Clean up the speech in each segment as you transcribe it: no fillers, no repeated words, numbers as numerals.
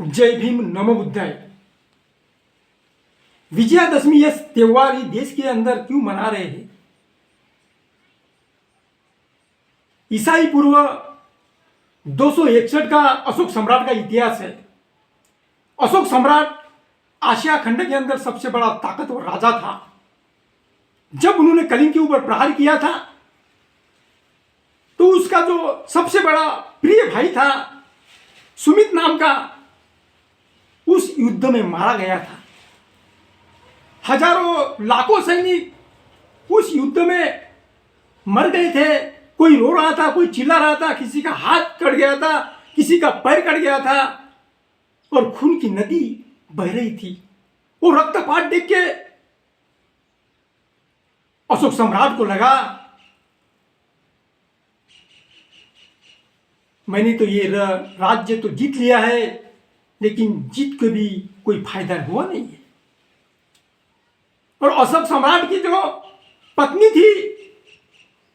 जय भीम, नमो बुद्धाय। विजयादशमी यह त्योहार ही देश के अंदर क्यों मना रहे हैं? ईसाई पूर्व 261 का अशोक सम्राट का इतिहास है। अशोक सम्राट आशिया खंड के अंदर सबसे बड़ा ताकतवर राजा था। जब उन्होंने कलिंग के ऊपर प्रहार किया था तो उसका जो सबसे बड़ा प्रिय भाई था सुमित नाम का, उस युद्ध में मारा गया था। हजारों लाखों सैनिक उस युद्ध में मर गए थे। कोई रो रहा था, कोई चिल्ला रहा था, किसी का हाथ कट गया था, किसी का पैर कट गया था और खून की नदी बह रही थी। वो रक्तपात देख के अशोक सम्राट को लगा मैंने तो ये राज्य तो जीत लिया है, लेकिन जीत के भी कोई फायदा हुआ नहीं है। और अशोक सम्राट की जो पत्नी थी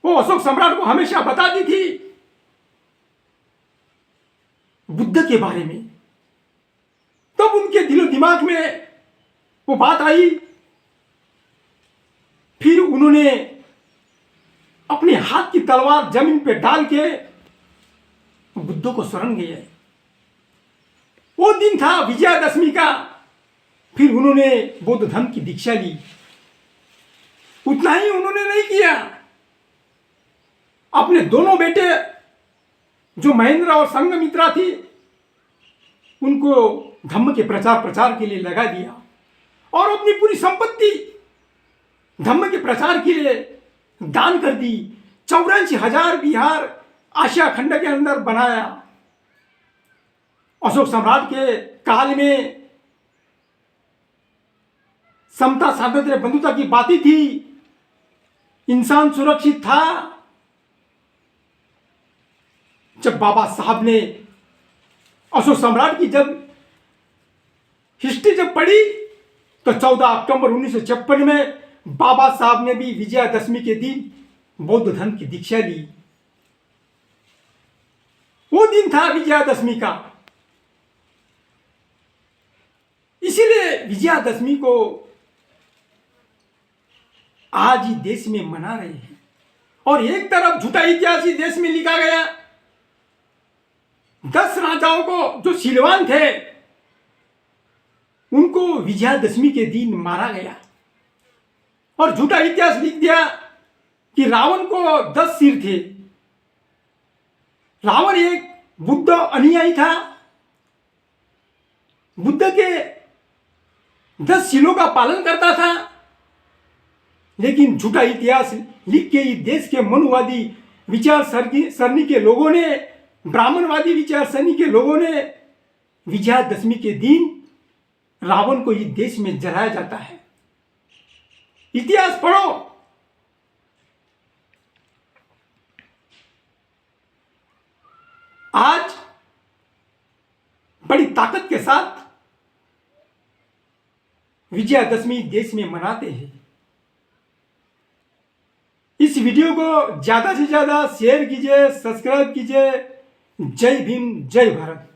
वो अशोक सम्राट को हमेशा बताती थी बुद्ध के बारे में। तब उनके दिलो दिमाग में वो बात आई। फिर उन्होंने अपने हाथ की तलवार जमीन पे डाल के बुद्ध को शरण गए। वो दिन था विजयादशमी का। फिर उन्होंने बौद्ध धर्म की दीक्षा ली। उतना ही उन्होंने नहीं किया, अपने दोनों बेटे जो महेंद्र और संघमित्रा थी उनको धम्म के प्रचार के लिए लगा दिया और अपनी पूरी संपत्ति धम्म के प्रचार के लिए दान कर दी। 84,000 विहार आशिया खंड के अंदर बनाया। अशोक सम्राट के काल में समता, सातत्य, बंधुता की बातें थी। इंसान सुरक्षित था। जब बाबा साहब ने अशोक सम्राट की जब हिस्ट्री जब पढ़ी तो 14 अक्टूबर 1956 में बाबा साहब ने भी विजयादशमी के दिन बौद्ध धर्म की दीक्षा ली। वो दिन था विजयादशमी का। इसीलिए विजयादशमी को आज ही देश में मना रहे हैं। और एक तरफ झूठा इतिहास ही देश में लिखा गया। 10 राजाओं को जो सिलवान थे उनको विजयादशमी के दिन मारा गया और झूठा इतिहास लिख दिया कि रावण को 10 सिर थे। रावण एक बुद्ध अनुयायी था। बुद्ध के 10 सिलों का पालन करता था। लेकिन झूठा इतिहास लिख के ही देश के मनुवादी विचार सरणी के लोगों ने, ब्राह्मणवादी विचार सरणी के लोगों ने विजयादशमी के दिन रावण को ही देश में जलाया जाता है। इतिहास पढ़ो। आज बड़ी ताकत के साथ विजयादशमी देश में मनाते हैं। इस वीडियो को ज्यादा से ज्यादा शेयर कीजिए, सब्सक्राइब कीजिए। जय भीम, जय भारत।